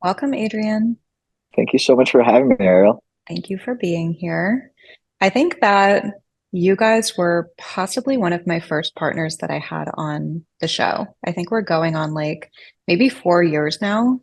Welcome, Adrian. Thank you so much for having me, Ariel. Thank you for being here. I think that you guys were possibly one of my first partners that I had on the show. I think we're going on like maybe 4 years now,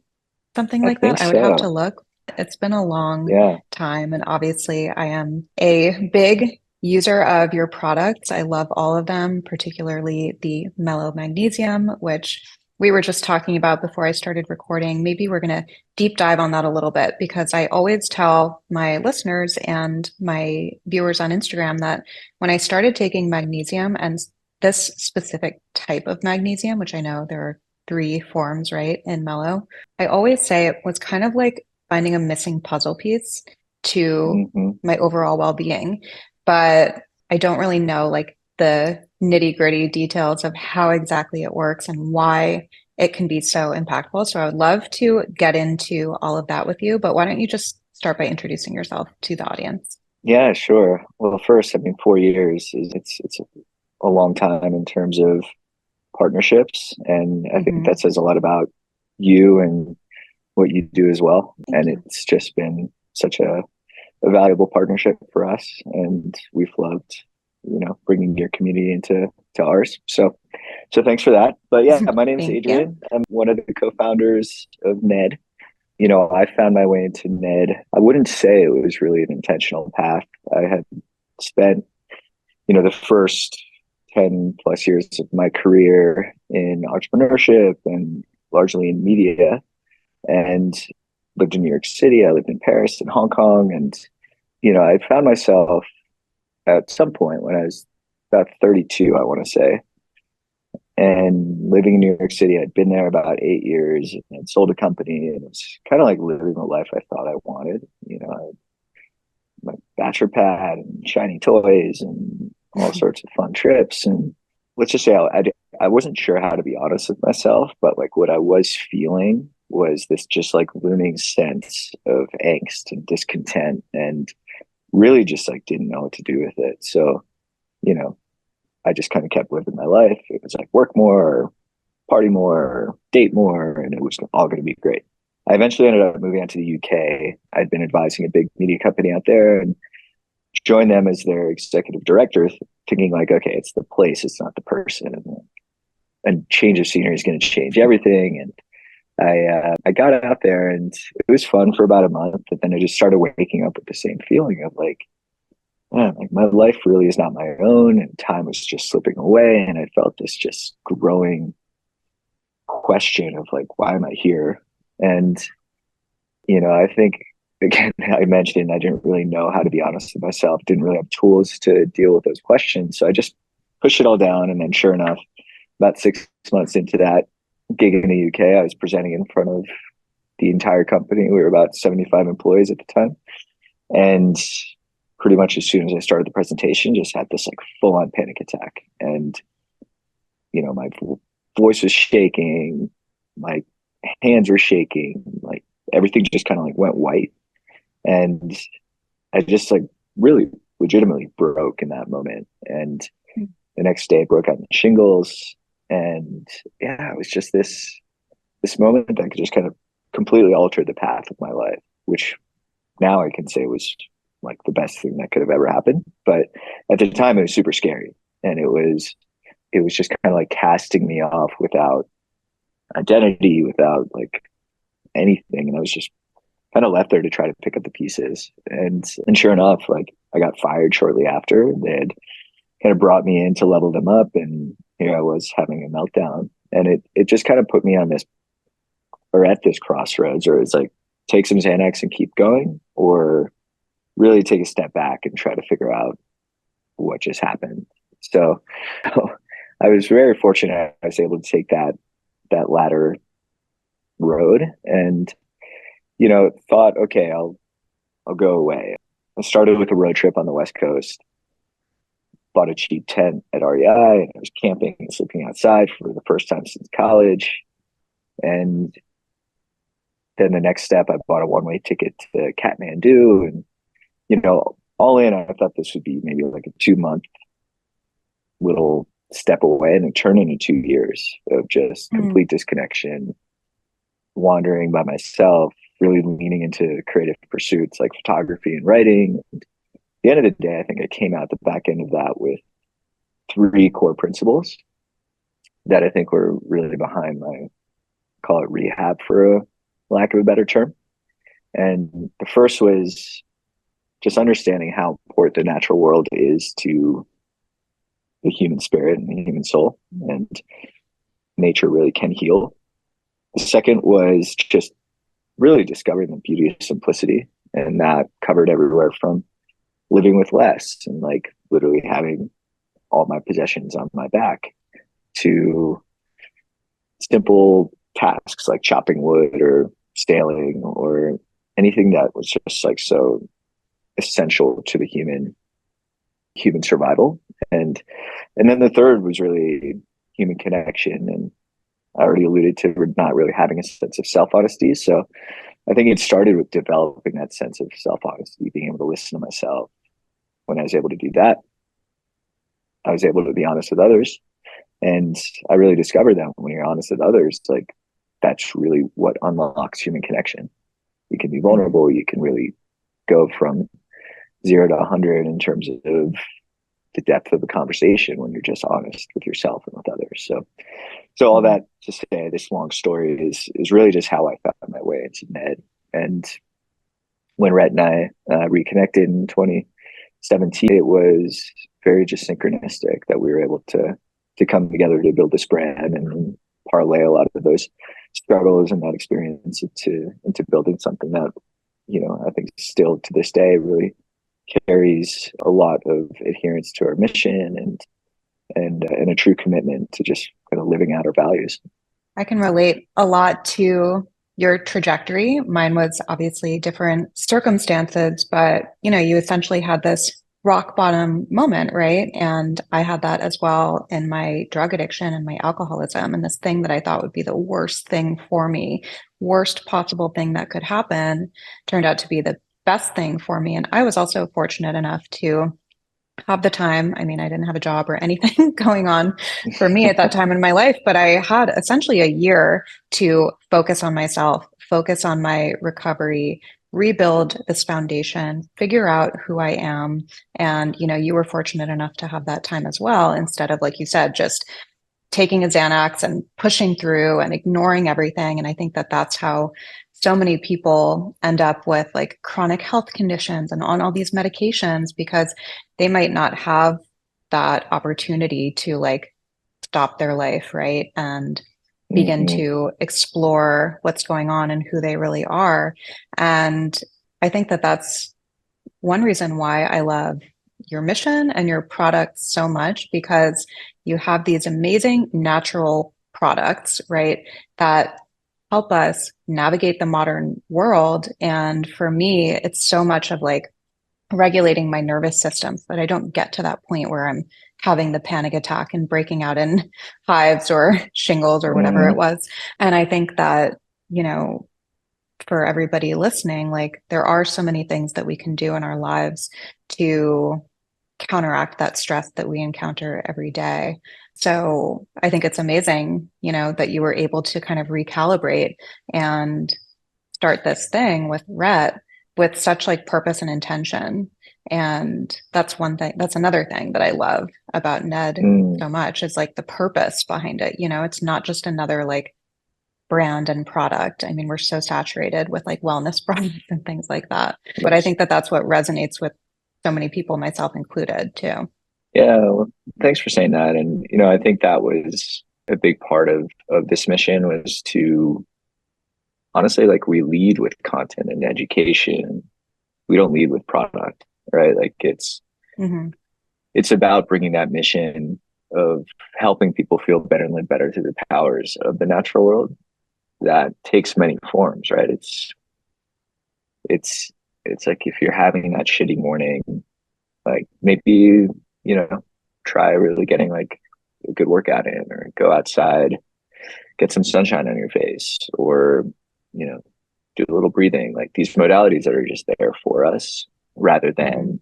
something I like that. think I would have to so. look. It's been a long Yeah. time, and obviously, I am a big user of your products. I love all of them, particularly the Mellow Magnesium, which we were just talking about before I started recording. Maybe we're going to deep dive on that a little bit because I always tell my listeners and my viewers on Instagram that when I started taking magnesium and this specific type of magnesium, which I know there are three forms, right, in Mellow, I always say it was kind of like finding a missing puzzle piece to hmm my overall well-being. But I don't really know like the nitty-gritty details of how exactly it works and why it can be so impactful. So I would love to get into all of that with you, but why don't you just start by introducing yourself to the audience? Yeah, sure. Well, first, I mean, 4 years is it's a long time in terms of partnerships, and I think Hmm. that says a lot about you and what you do as well. Thank And you. it's just been such a valuable partnership for us, and we've loved, bringing your community into ours. So thanks for that. But yeah, my name's Thank you. Adrian. I'm one of the co-founders of Ned. I found my way into Ned. I wouldn't say it was really an intentional path. I had spent, the first 10 plus years of my career in entrepreneurship and largely in media, and lived in New York City. I lived in Paris and Hong Kong. And, I found myself at some point when I was about 32, I want to say, and living in New York City. I'd been there about 8 years and I'd sold a company, and it was kind of like living the life I thought I wanted. I had my bachelor pad and shiny toys and all sorts of fun trips. And let's just say I wasn't sure how to be honest with myself, but like what I was feeling was this just like looming sense of angst and discontent, and really just like didn't know what to do with it. So, you know, I just kind of kept living my life. It was like work more, party more, date more, and it was all going to be great. I eventually ended up moving out to the UK. I'd been advising a big media company out there and joined them as their executive director, thinking like, okay, it's the place, it's not the person, and change of scenery is going to change everything. And I got out there, and it was fun for about a month, but then I just started waking up with the same feeling of like, man, like my life really is not my own, and time was just slipping away, and I felt this just growing question of like, why am I here? And I think again, I mentioned I didn't really know how to be honest with myself, didn't really have tools to deal with those questions. So I just pushed it all down. And then sure enough, about 6 months into that gig in the UK, I was presenting in front of the entire company. We were about 75 employees at the time. And pretty much as soon as I started the presentation, just had this like full on panic attack. And, my voice was shaking, my hands were shaking, like everything just kind of like went white. And I just like really legitimately broke in that moment. And the next day I broke out in shingles. And yeah, it was just this moment that could just kind of completely alter the path of my life, which now I can say was like the best thing that could have ever happened. But at the time it was super scary. And it was just kind of like casting me off without identity, without like anything. And I was just kind of left there to try to pick up the pieces. And sure enough, like I got fired shortly after. They had kind of brought me in to level them up, and here I was having a meltdown. And it just kind of put me on this, or at this crossroads, or it's like take some Xanax and keep going, or really take a step back and try to figure out what just happened. So I was very fortunate I was able to take that latter road, and thought, okay, I'll go away. I started with a road trip on the West Coast, bought a cheap tent at REI, and I was camping and sleeping outside for the first time since college. And then the next step, I bought a one-way ticket to Kathmandu, and all in, I thought this would be maybe like a 2 month little step away, and it turned into 2 years of just Mm. complete disconnection, wandering by myself, really leaning into creative pursuits like photography and writing. At the end of the day, I think I came out the back end of that with three core principles that I think were really behind my, call it rehab for a lack of a better term. And the first was just understanding how important the natural world is to the human spirit and the human soul, and nature really can heal. The second was just really discovering the beauty of simplicity, and that covered everywhere from living with less and like literally having all my possessions on my back to simple tasks like chopping wood or scaling or anything that was just like so essential to the human survival. And then the third was really human connection, and I already alluded to not really having a sense of self-honesty. So I think it started with developing that sense of self-honesty, being able to listen to myself. When I was able to do that, I was able to be honest with others. And I really discovered that when you're honest with others, like that's really what unlocks human connection. You can be vulnerable. You can really go from 0 to 100 in terms of the depth of the conversation when you're just honest with yourself and with others. So all that to say, this long story is really just how I found my way into Ned. And when Rhett and I reconnected in 2017, it was very just synchronistic that we were able to come together to build this brand and parlay a lot of those struggles and that experience into building something that, you know, I think still to this day really carries a lot of adherence to our mission and a true commitment to just kind of living out our values. I can relate a lot to your trajectory. Mine was obviously different circumstances, but you know, you essentially had this rock bottom moment, right? And I had that as well in my drug addiction and my alcoholism, and this thing that I thought would be the worst thing for me, worst possible thing that could happen, turned out to be the best thing for me. And I was also fortunate enough to have the time. I mean, I didn't have a job or anything going on for me at that time in my life, but I had essentially a year to focus on myself, focus on my recovery, rebuild this foundation, figure out who I am. And, you know, you were fortunate enough to have that time as well, instead of, like you said, just taking a Xanax and pushing through and ignoring everything. And I think that that's how so many people end up with like chronic health conditions and on all these medications, because they might not have that opportunity to like stop their life, right? And begin Mm-hmm. to explore what's going on and who they really are. And I think that that's one reason why I love your mission and your products so much, because you have these amazing natural products, right, that help us navigate the modern world. And for me, it's so much of like regulating my nervous system so that I don't get to that point where I'm having the panic attack and breaking out in hives or shingles or whatever it Mm-hmm. was. And I think that, you know, for everybody listening, like there are so many things that we can do in our lives to counteract that stress that we encounter every day. So I think it's amazing, you know, that you were able to kind of recalibrate and start this thing with Rhett with such like purpose and intention. And that's one thing, that's another thing that I love about Ned Mm. so much, is like the purpose behind it. You know, it's not just another like brand and product. I mean, we're so saturated with like wellness products and things like that. But I Yes. think that that's what resonates with so many people, myself included, too. Yeah, well, thanks for saying that. And you know, I think that was a big part of this mission, was to honestly, like, we lead with content and education. We don't lead with product, right? Like Mm-hmm. it's about bringing that mission of helping people feel better and live better through the powers of the natural world. That takes many forms, right? It's it's like if you're having that shitty morning, like maybe, you know, try really getting like a good workout in, or go outside, get some sunshine on your face, or, you know, do a little breathing, like these modalities that are just there for us, rather Mm-hmm. than,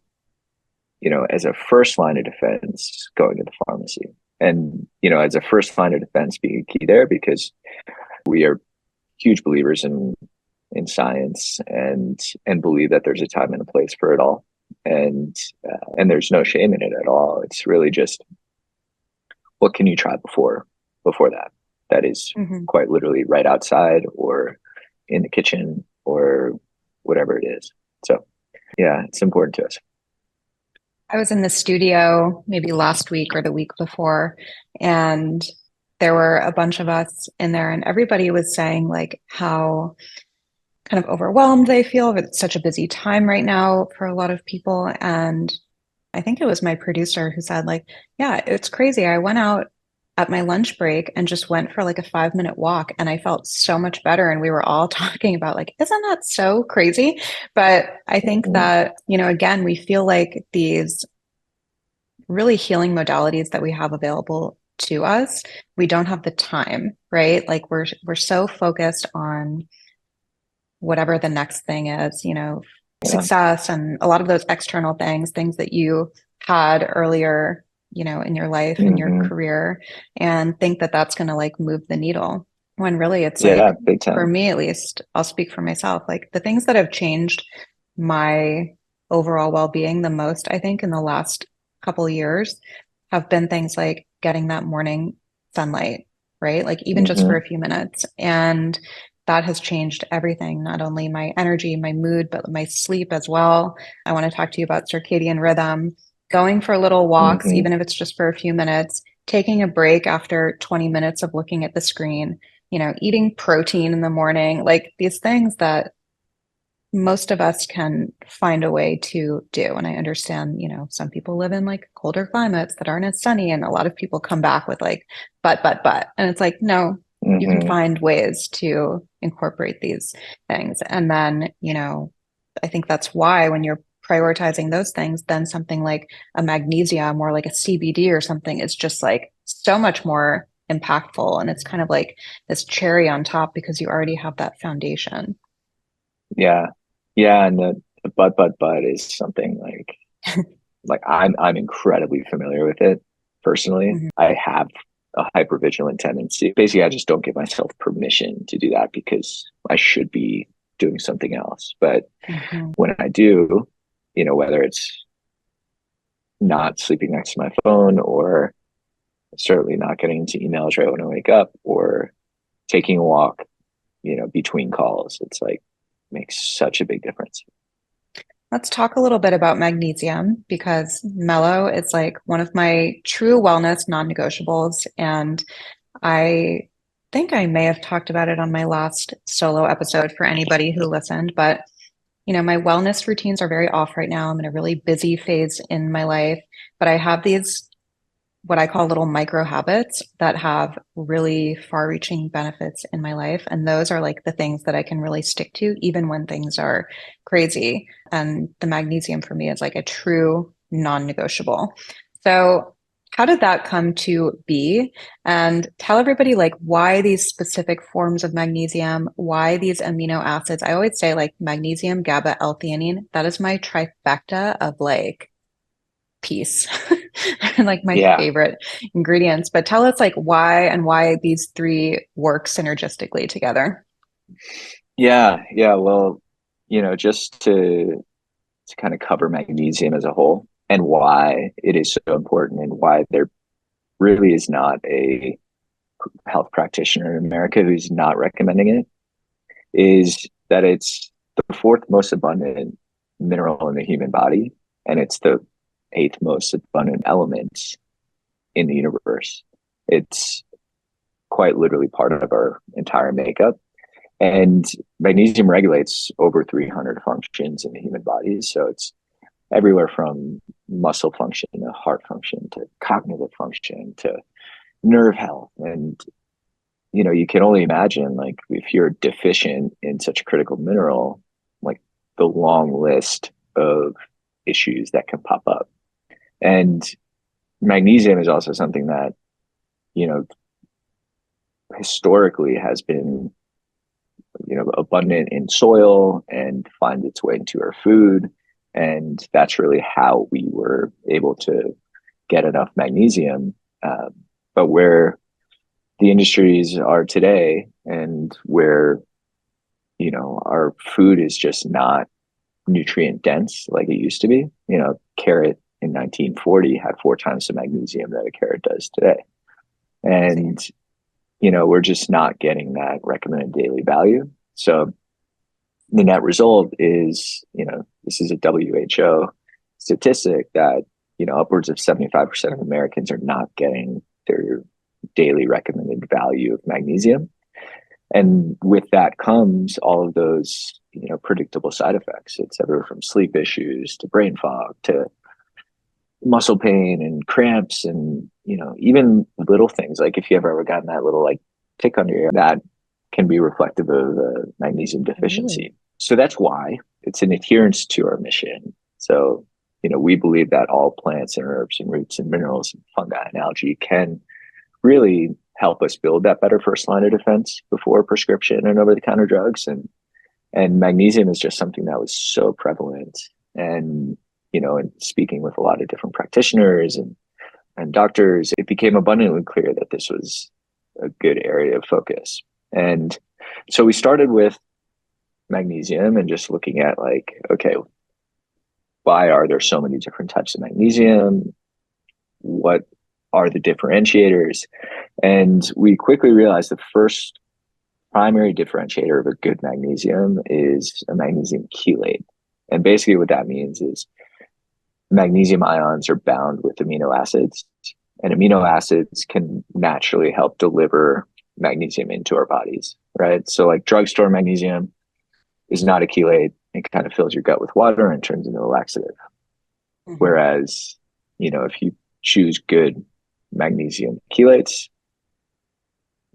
you know, as a first line of defense, going to the pharmacy. And, you know, as a first line of defense being key there, because we are huge believers in science and believe that there's a time and a place for it all, and there's no shame in it at all. It's really just, what can you try before that? That is Hmm. quite literally right outside or in the kitchen or whatever it is. So yeah, it's important to us. I was in the studio maybe last week or the week before, and there were a bunch of us in there, and everybody was saying like how kind of overwhelmed they feel. It's such a busy time right now for a lot of people. And I think it was my producer who said, like, yeah, it's crazy. I went out at my lunch break and just went for like a 5 minute walk and I felt so much better. And we were all talking about like, isn't that so crazy? But I think Mm-hmm. that, again, we feel like these really healing modalities that we have available to us, we don't have the time, right? Like we're so focused on whatever the next thing is, Yeah. success and a lot of those external things, things that you had earlier, in your life, in your Mm-hmm. career, and think that that's going to like move the needle. When really it's like, Yeah, big for time. me at least, I'll speak for myself, like the things that have changed my overall well-being the most, I think, in the last couple of years have been things like getting that morning sunlight, right? Like even just for Mm-hmm. a few minutes. And that has changed everything, not only my energy, my mood, but my sleep as well. I want to talk to you about circadian rhythm, going for little walks, Mm-hmm. even if it's just for a few minutes, taking a break after 20 minutes of looking at the screen, eating protein in the morning, like these things that most of us can find a way to do. And I understand, some people live in like colder climates that aren't as sunny, and a lot of people come back with like, but. And it's like, no, you can Mm-hmm. find ways to incorporate these things. And then, I think that's why when you're prioritizing those things, then something like a magnesium or like a CBD or something is just like so much more impactful. And it's kind of like this cherry on top because you already have that foundation. Yeah. Yeah. And the but is something like I'm incredibly familiar with it personally. Mhm. I have a hypervigilant tendency. Basically, I just don't give myself permission to do that because I should be doing something else. But Mhm. when I do, whether it's not sleeping next to my phone or certainly not getting into emails right when I wake up or taking a walk, between calls, it's like makes such a big difference. Let's talk a little bit about magnesium because mellow is like one of my true wellness non-negotiables. And I think I may have talked about it on my last solo episode for anybody who listened, but my wellness routines are very off right now. I'm in a really busy phase in my life, but I have these what I call little micro habits that have really far reaching benefits in my life. And those are like the things that I can really stick to, even when things are crazy. And the magnesium for me is like a true non negotiable. So, how did that come to be? And tell everybody like why these specific forms of magnesium, why these amino acids. I always say like magnesium, GABA, L-theanine. That is my trifecta of like piece and like my Yeah. favorite ingredients. But tell us like why and why these three work synergistically together. Yeah. Yeah. Well, just to kind of cover magnesium as a whole and why it is so important and why there really is not a health practitioner in America who's not recommending it, is that it's the fourth most abundant mineral in the human body, and it's the eighth most abundant element in the universe. It's quite literally part of our entire makeup. And magnesium regulates over 300 functions in the human body. So it's everywhere from muscle function to heart function to cognitive function to nerve health. And, you can only imagine like if you're deficient in such a critical mineral, like the long list of issues that can pop up. And magnesium is also something that, you know, historically has been, abundant in soil and finds its way into our food. And that's really how we were able to get enough magnesium. But where the industries are today, and where, our food is just not nutrient dense like it used to be. Carrot in 1940 had 4 times the magnesium that a carrot does today. And, we're just not getting that recommended daily value. So the net result is, this is a WHO statistic that, upwards of 75% of Americans are not getting their daily recommended value of magnesium. And with that comes all of those, predictable side effects. It's everywhere from sleep issues to brain fog to muscle pain and cramps, and, even little things like if you ever gotten that little like tick under your ear, that can be reflective of magnesium deficiency. Really? So that's why it's an adherence to our mission. So, we believe that all plants and herbs and roots and minerals and fungi and algae can really help us build that better first line of defense before prescription and over-the-counter drugs. And magnesium is just something that was so prevalent. And, and speaking with a lot of different practitioners and doctors, it became abundantly clear that this was a good area of focus. And so we started with magnesium and just looking at like, okay, why are there so many different types of magnesium? What are the differentiators? And we quickly realized the first primary differentiator of a good magnesium is a magnesium chelate. And basically what that means is magnesium ions are bound with amino acids, and amino acids can naturally help deliver magnesium into our bodies, right? So like drugstore magnesium is not a chelate. It kind of fills your gut with water and turns into a laxative. Mm-hmm. Whereas, if you choose good magnesium chelates,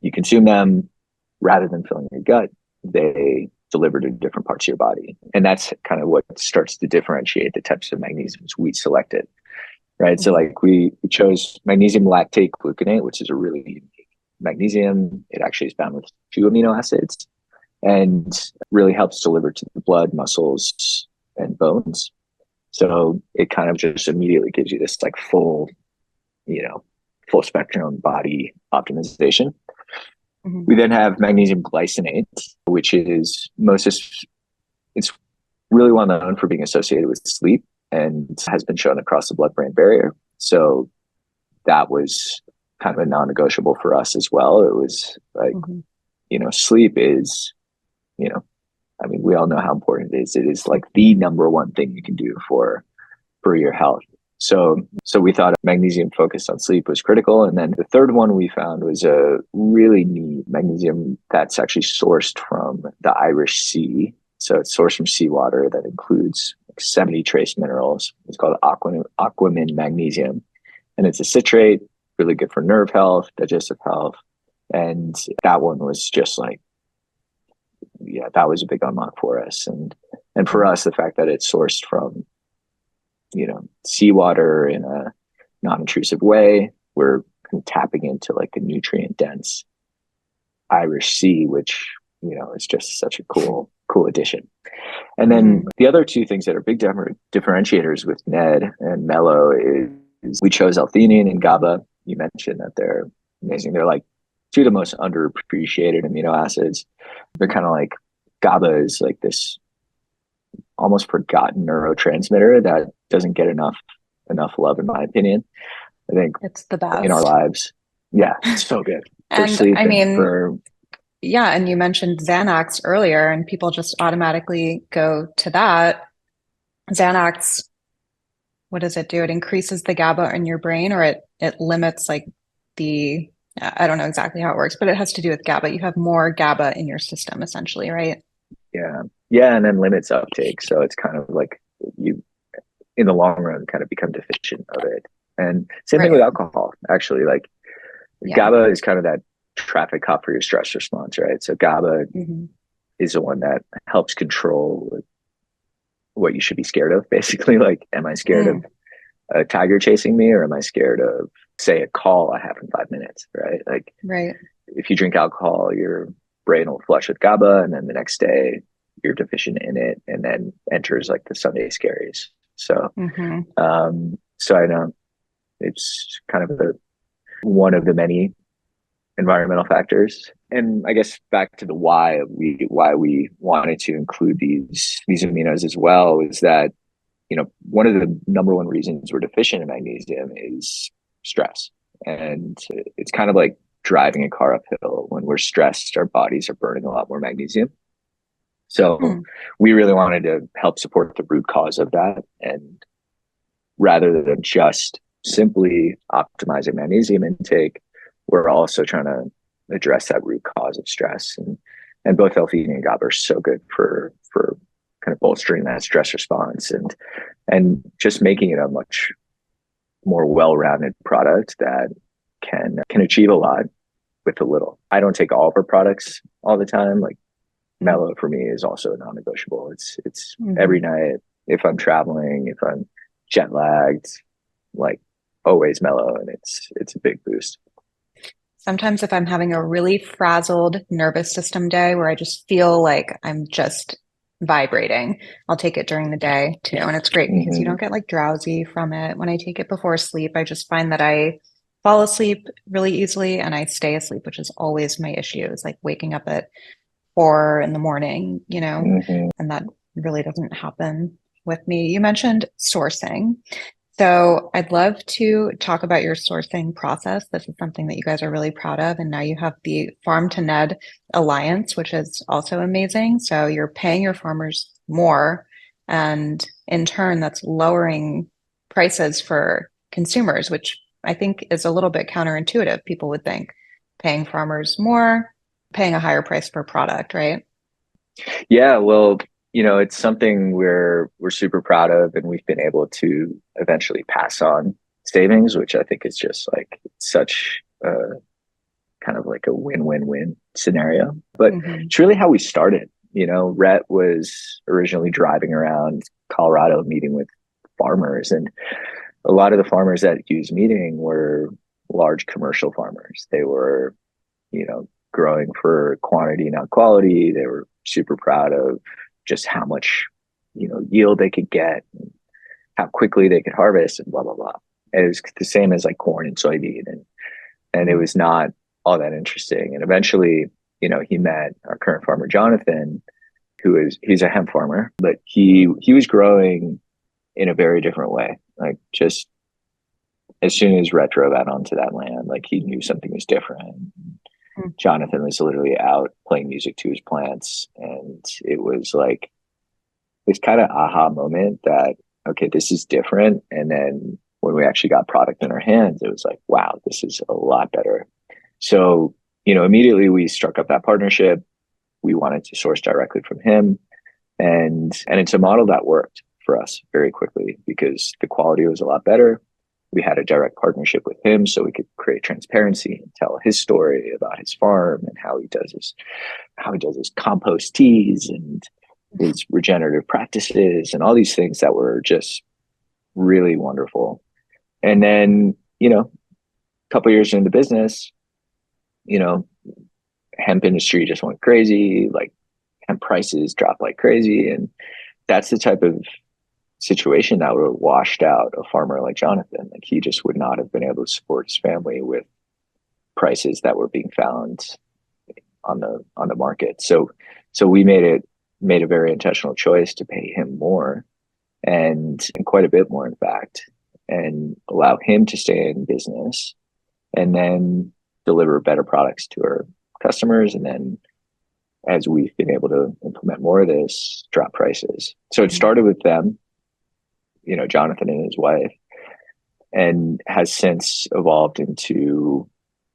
you consume them rather than filling your gut, they deliver to different parts of your body. And that's kind of what starts to differentiate the types of magnesiums we selected, right? Mm-hmm. So like we chose magnesium lactate gluconate, which is a really unique magnesium. It actually is bound with 2 amino acids and really helps deliver to the blood, muscles, and bones. So it kind of just immediately gives you this like full spectrum body optimization. Mm-hmm. We then have magnesium glycinate, which is it's really well known for being associated with sleep and has been shown across the blood-brain barrier. So that was kind of a non-negotiable for us as well. It was like, mm-hmm. Sleep is, we all know how important it is. It is like the number one thing you can do for your health. So we thought magnesium focused on sleep was critical. And then the third one we found was a really neat magnesium that's actually sourced from the Irish Sea. So it's sourced from seawater that includes 70 trace minerals. It's called aquamin magnesium. And it's a citrate, really good for nerve health, digestive health. And that one was just like, that was a big unlock for us. And for us, the fact that it's sourced from, seawater in a non-intrusive way, we're tapping into like the nutrient dense Irish Sea, which, is just such a cool addition. And then the other 2 things that are big differentiators with Ned and Mellow is we chose L-theanine and GABA. You mentioned that they're amazing. They're like 2 of the most underappreciated amino acids. They're kind of like, GABA is like this almost forgotten neurotransmitter that doesn't get enough love, in my opinion. I think it's the best in our lives. Yeah, it's so good. And and you mentioned Xanax earlier, and people just automatically go to that. Xanax, what does it do? It increases the GABA in your brain, or it limits like I don't know exactly how it works, but it has to do with GABA. You have more GABA in your system, essentially, right? Yeah, and then limits uptake. So it's kind of like you, in the long run, kind of become deficient of it. And same thing with alcohol, actually. Like GABA is kind of that traffic cop for your stress response, right? So GABA is the one that helps control what you should be scared of, basically. Like, am I scared of a tiger chasing me, or am I scared of, say, a call I have in 5 minutes, right? Like, if you drink alcohol, your brain will flush with GABA, and then the next day you're deficient in it, and then enters like the Sunday scaries. So, so I know it's kind of one of the many environmental factors. And I guess back to the why we wanted to include these aminos as well is that, one of the number one reasons we're deficient in magnesium is stress. And it's kind of like driving a car uphill. When we're stressed, our bodies are burning a lot more magnesium. So Hmm. we really wanted to help support the root cause of that. And rather than just simply optimizing magnesium intake, we're also trying to address that root cause of stress. And both L-theanine and GABA are so good for kind of bolstering that stress response and just making it a much more well-rounded product that can achieve a lot with a little. I don't take all of our products all the time. Like mellow for me is also non-negotiable. It's every Mhm. night if I'm traveling, if I'm jet lagged, like always mellow, and it's a big boost. Sometimes if I'm having a really frazzled nervous system day where I just feel like I'm just vibrating, I'll take it during the day too. And it's great because you Mm-hmm. don't get like drowsy from it. When I take it before sleep, I just find that I fall asleep really easily and I stay asleep, which is always my issue. Is like waking up at 4 in the morning, Mm-hmm. and that really doesn't happen with me. You mentioned sourcing. So I'd love to talk about your sourcing process. This is something that you guys are really proud of. And now you have the Farm to Ned Alliance, which is also amazing. So you're paying your farmers more. And in turn, that's lowering prices for consumers, which I think is a little bit counterintuitive. People would think paying farmers more, paying a higher price per product, right? Yeah, well, it's something we're super proud of, and we've been able to eventually pass on savings, which I think is just like such a kind of like a win-win-win scenario. But Hmm. it's really how we started. Rhett was originally driving around Colorado meeting with farmers, and a lot of the farmers that he was meeting were large commercial farmers. They were, growing for quantity, not quality. They were super proud of just how much, yield they could get, and how quickly they could harvest, and blah blah blah. And it was the same as like corn and soybean, and it was not all that interesting. And eventually, he met our current farmer Jonathan, he's a hemp farmer, but he was growing in a very different way. Like just as soon as Rhett drove out onto that land, like he knew something was different. Jonathan was literally out playing music to his plants, and it was like this kind of aha moment that okay, this is different. And then when we actually got product in our hands, it was like, wow, this is a lot better. So, immediately we struck up that partnership. We wanted to source directly from him. And it's a model that worked for us very quickly because the quality was a lot better. We had a direct partnership with him so we could create transparency and tell his story about his farm and how he does his compost teas and his regenerative practices and all these things that were just really wonderful. And then, a couple years into business, you know, hemp industry just went crazy, like hemp prices dropped like crazy. And that's the type of situation that would have washed out a farmer like Jonathan. Like he just would not have been able to support his family with prices that were being found on the market. So we made a very intentional choice to pay him more and quite a bit more in fact, and allow him to stay in business and then deliver better products to our customers. And then as we've been able to implement more of this, drop prices. So it started with them, Jonathan and his wife, and has since evolved into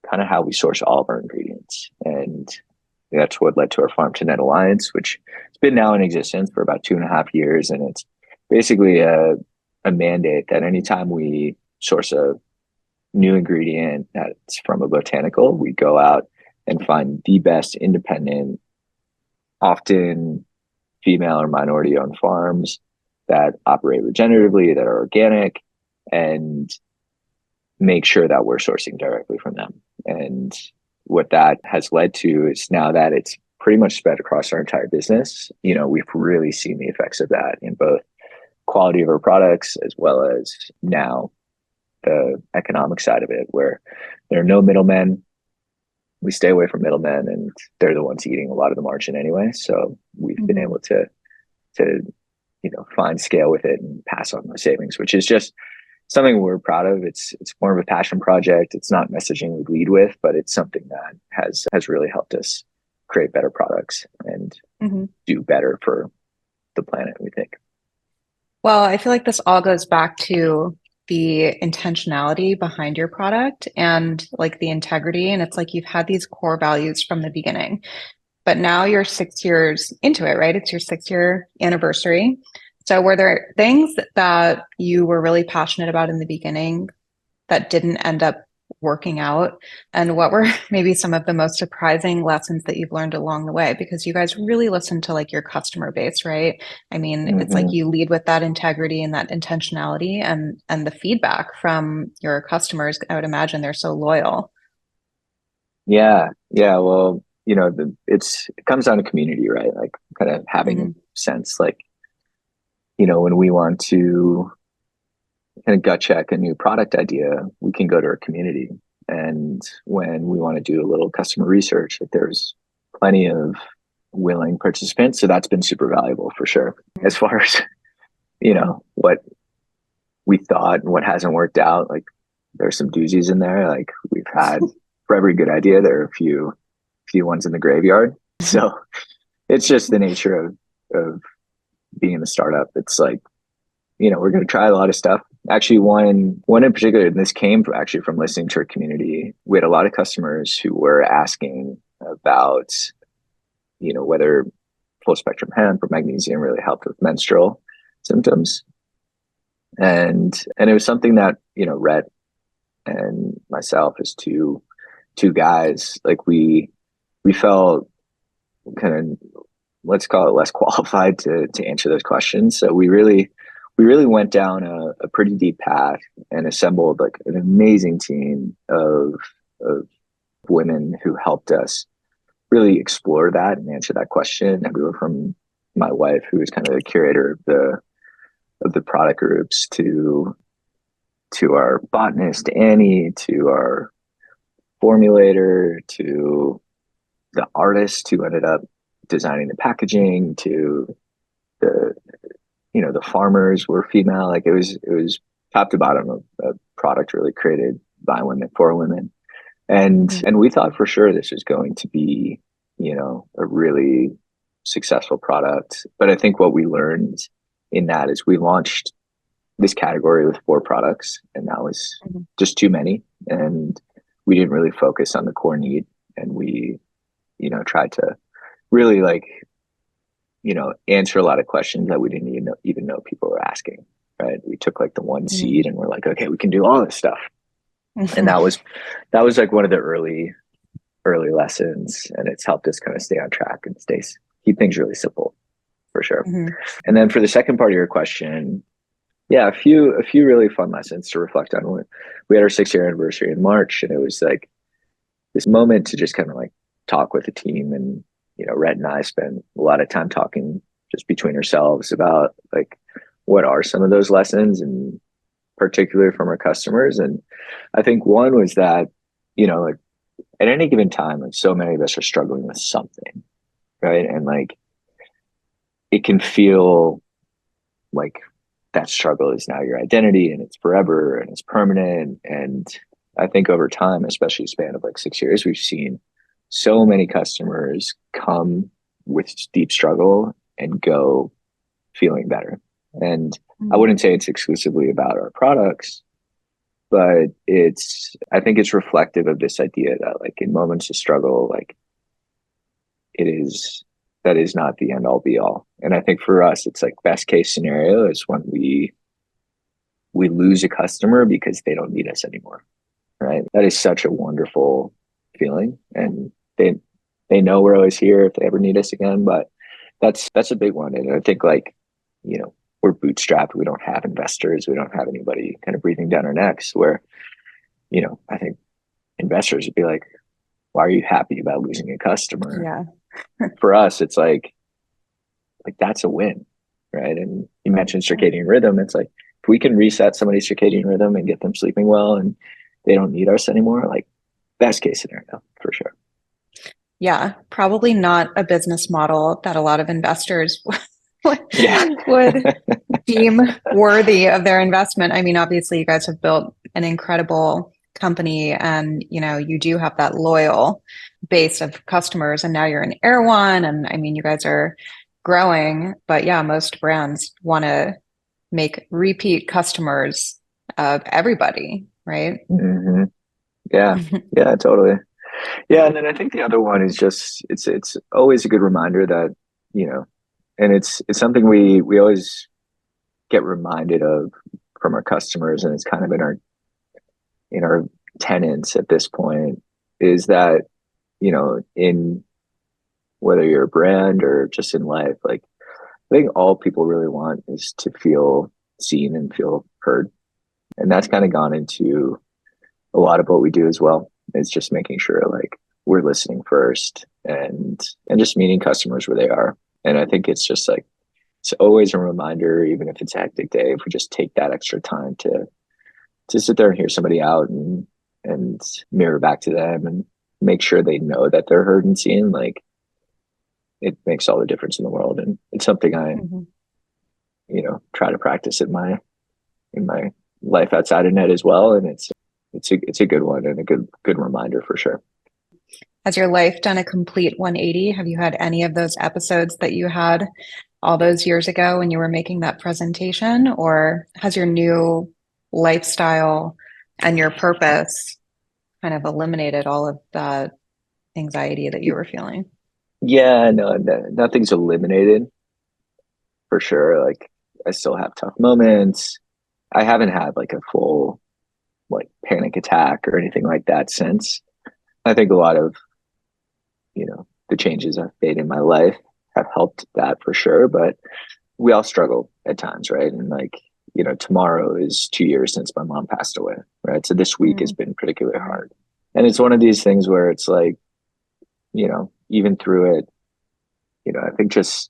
kind of how we source all of our ingredients. And that's what led to our Farm to Net Alliance, which has been now in existence for about 2.5 years. And it's basically a mandate that anytime we source a new ingredient that's from a botanical, we go out and find the best independent, often female or minority owned farms that operate regeneratively, that are organic, and make sure that we're sourcing directly from them. And what that has led to is now that it's pretty much spread across our entire business, we've really seen the effects of that in both quality of our products as well as now the economic side of it, where there are no middlemen. we stay away from middlemen, and they're the ones eating a lot of the margin anyway. So we've been Hmm. able to find scale with it and pass on the savings, which is just something we're proud of. It's more of a passion project. It's not messaging we lead with, but it's something that has really helped us create better products and Hmm. do better for the planet, we think. Well, I feel like this all goes back to the intentionality behind your product and like the integrity. And it's like you've had these core values from the beginning, but now you're 6 years into it, right? It's your 6 year anniversary. So were there things that you were really passionate about in the beginning that didn't end up working out? And what were maybe some of the most surprising lessons that you've learned along the way? Because you guys really listen to like your customer base, right? I mean, it's like Mm-hmm. you lead with that integrity and that intentionality and the feedback from your customers. I would imagine they're so loyal. Yeah, yeah. Well, it comes down to community, right? Like kind of having a Hmm. sense, like when we want to kind of gut check a new product idea, we can go to our community. And when we want to do a little customer research, that there's plenty of willing participants. So that's been super valuable for sure. As far as, what we thought and what hasn't worked out, like there's some doozies in there. Like we've had for every good idea, there are a few ones in the graveyard. So it's just the nature of being a startup. It's like, we're going to try a lot of stuff. Actually, one in particular, and this came actually from listening to our community. We had a lot of customers who were asking about, whether full spectrum hemp or magnesium really helped with menstrual symptoms, and it was something that Rhett and myself as two guys, like we felt kind of, let's call it, less qualified to answer those questions. So we really went down a pretty deep path and assembled like an amazing team of women who helped us really explore that and answer that question. Everywhere from my wife, who is kind of the curator of the product groups, to our botanist Annie, to our formulator, to the artist who ended up designing the packaging, to the the farmers were female. Like it was top to bottom of a product really created by women for women. And Hmm. and we thought for sure this was going to be, a really successful product. But I think what we learned in that is we launched this category with 4 products, and that was Hmm. just too many. And we didn't really focus on the core need. And we, tried to really like, answer a lot of questions that we didn't even know people were asking. Right. We took like the one Hmm. seed and we're like, okay, we can do all this stuff. And Hmm. that was like one of the early lessons, and it's helped us kind of stay on track and keep things really simple for sure. Hmm. And then for the second part of your question, yeah, a few really fun lessons to reflect on. We had our 6 year anniversary in March, and it was like this moment to just kind of like talk with the team. And Rhett and I spent a lot of time talking just between ourselves about like what are some of those lessons, and particularly from our customers. And I think one was that, like at any given time, like so many of us are struggling with something, right? And like it can feel like that struggle is now your identity, and it's forever and it's permanent. And I think over time, especially a span of like 6 years, we've seen so many customers come with deep struggle and go feeling better. And I Hmm. wouldn't say it's exclusively about our products, but I think it's reflective of this idea that like in moments of struggle, like it is that is not the end all be all. And I think for us, it's like best case scenario is when we lose a customer because they don't need us anymore. Right. That is such a wonderful feeling. And they know we're always here if they ever need us again. But that's a big one. And I think like, we're bootstrapped. We don't have investors. We don't have anybody kind of breathing down our necks, where, I think investors would be like, why are you happy about losing a customer? Yeah. For us, it's like that's a win. Right. And you mentioned circadian rhythm. It's like if we can reset somebody's circadian rhythm and get them sleeping well and they don't need us anymore, like best case scenario for sure. Yeah, probably not a business model that a lot of investors would Yeah. would deem worthy of their investment. I mean, obviously, you guys have built an incredible company and, you do have that loyal base of customers, and now you're in Air One. And I mean, you guys are growing, but yeah, most brands want to make repeat customers of everybody, right? Hmm. Yeah. Yeah, totally. Yeah. And then I think the other one is just, it's always a good reminder that, you know, and it's something we always get reminded of from our customers, and it's kind of in our tenants at this point, is that, in whether you're a brand or just in life, like I think all people really want is to feel seen and feel heard. And that's kind of gone into a lot of what we do as well. It's just making sure like we're listening first, and just meeting customers where they are. And I think it's just like it's always a reminder, even if it's a hectic day, if we just take that extra time to sit there and hear somebody out, and mirror back to them and make sure they know that they're heard and seen, like it makes all the difference in the world. And it's something I, Mhm. try to practice in my life outside of net as well. And it's a good one and a good reminder for sure. Has your life done a complete 180? Have you had any of those episodes that you had all those years ago when you were making that presentation? Or has your new lifestyle and your purpose kind of eliminated all of the anxiety that you were feeling? Yeah, no, nothing's eliminated for sure. Like I still have tough moments. I haven't had like a full like panic attack or anything like that since. I think a lot of, the changes I've made in my life have helped that for sure. But we all struggle at times, right? And like, tomorrow is 2 years since my mom passed away, right? So this week has Mm, been particularly hard. And it's one of these things where it's like, even through it, I think just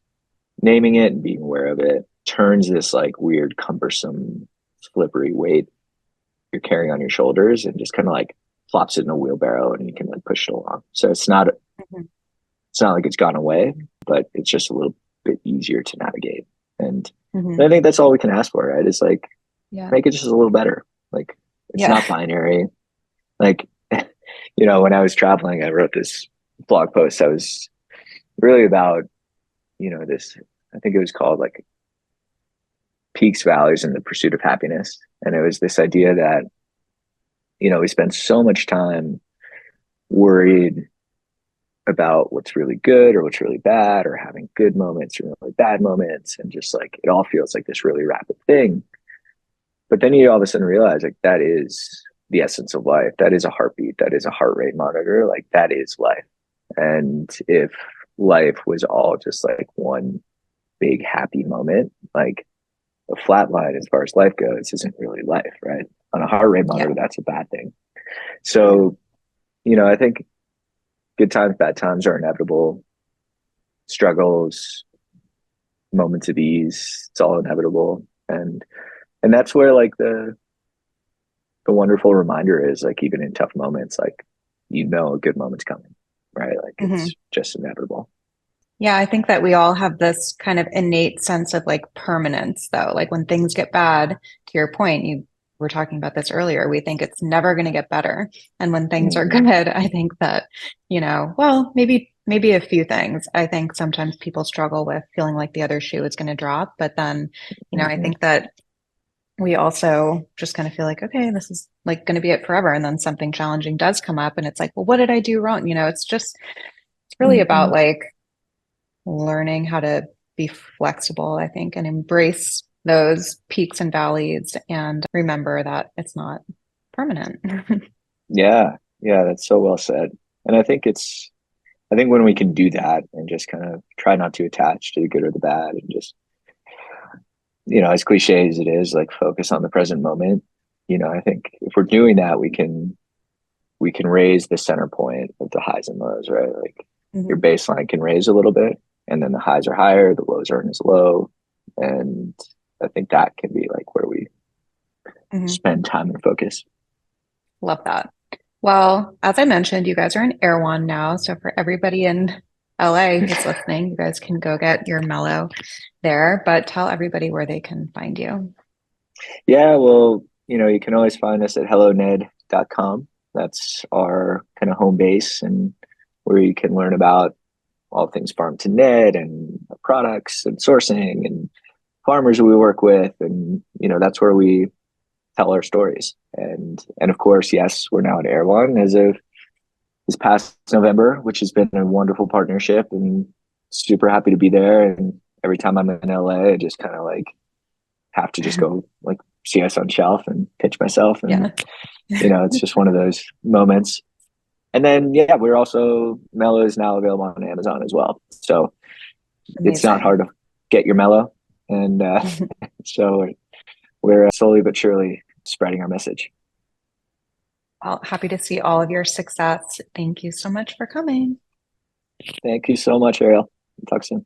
naming it and being aware of it turns this like weird, cumbersome, slippery weight you're carrying on your shoulders and just kind of like flops it in a wheelbarrow and you can like push it along. So mhm, it's not like it's gone away, but it's just a little bit easier to navigate. And I mhm. think that's all we can ask for, right? Is like Yeah. make it just a little better. Like it's Yeah. not binary. Like, when I was traveling, I wrote this blog post that was really about, this, I think it was called like peaks, valleys, and the pursuit of happiness. And it was this idea that, we spend so much time worried about what's really good or what's really bad, or having good moments or really bad moments. And just like it all feels like this really rapid thing. But then you all of a sudden realize like that is the essence of life. That is a heartbeat. That is a heart rate monitor. Like that is life. And if life was all just like one big happy moment, like a flat line as far as life goes isn't really life, right? On a heart rate Yeah. monitor, that's a bad thing. Yeah. So, I think good times, bad times are inevitable. Struggles, moments of ease, it's all inevitable. And that's where like the wonderful reminder is like even in tough moments, like a good moment's coming, right? Like Mhm. it's just inevitable. Yeah, I think that we all have this kind of innate sense of like permanence, though. Like when things get bad, to your point, you were talking about this earlier, we think it's never going to get better. And when things are Mm-hmm. good, I think that, well, maybe a few things. I think sometimes people struggle with feeling like the other shoe is going to drop, but then, I Mm-hmm. think that we also just kind of feel like, okay, this is like going to be it forever. And then something challenging does come up, and it's like, well, what did I do wrong? It's really Mm-hmm. about like learning how to be flexible, I think, and embrace those peaks and valleys and remember that it's not permanent. Yeah, yeah, that's so well said. And I think when we can do that and just kind of try not to attach to the good or the bad, and just, as cliche as it is, like focus on the present moment, I think if we're doing that, we can raise the center point of the highs and lows, right? Like your Mhm. baseline can raise a little bit, and then the highs are higher, the lows aren't as low. And I think that can be like where we Mhm. spend time and focus. Love that. Well, as I mentioned, you guys are in Erewhon now. So for everybody in LA who's listening, you guys can go get your mellow there, but tell everybody where they can find you. Yeah, well, you can always find us at helloned.com. That's our kind of home base and where you can learn about all things farm to net and products and sourcing and farmers we work with. And, that's where we tell our stories. And of course, yes, we're now at Air One as of this past November, which has been a wonderful partnership and super happy to be there. And every time I'm in LA, I just kind of like have to just go like see us on shelf and pitch myself. And, Yeah, it's just one of those moments. And then, yeah, we're also, Mellow is now available on Amazon as well. So it's not amazing. hard to get your Mellow. And so we're slowly but surely spreading our message. Well, happy to see all of your success. Thank you so much for coming. Thank you so much, Ariel. Talk soon.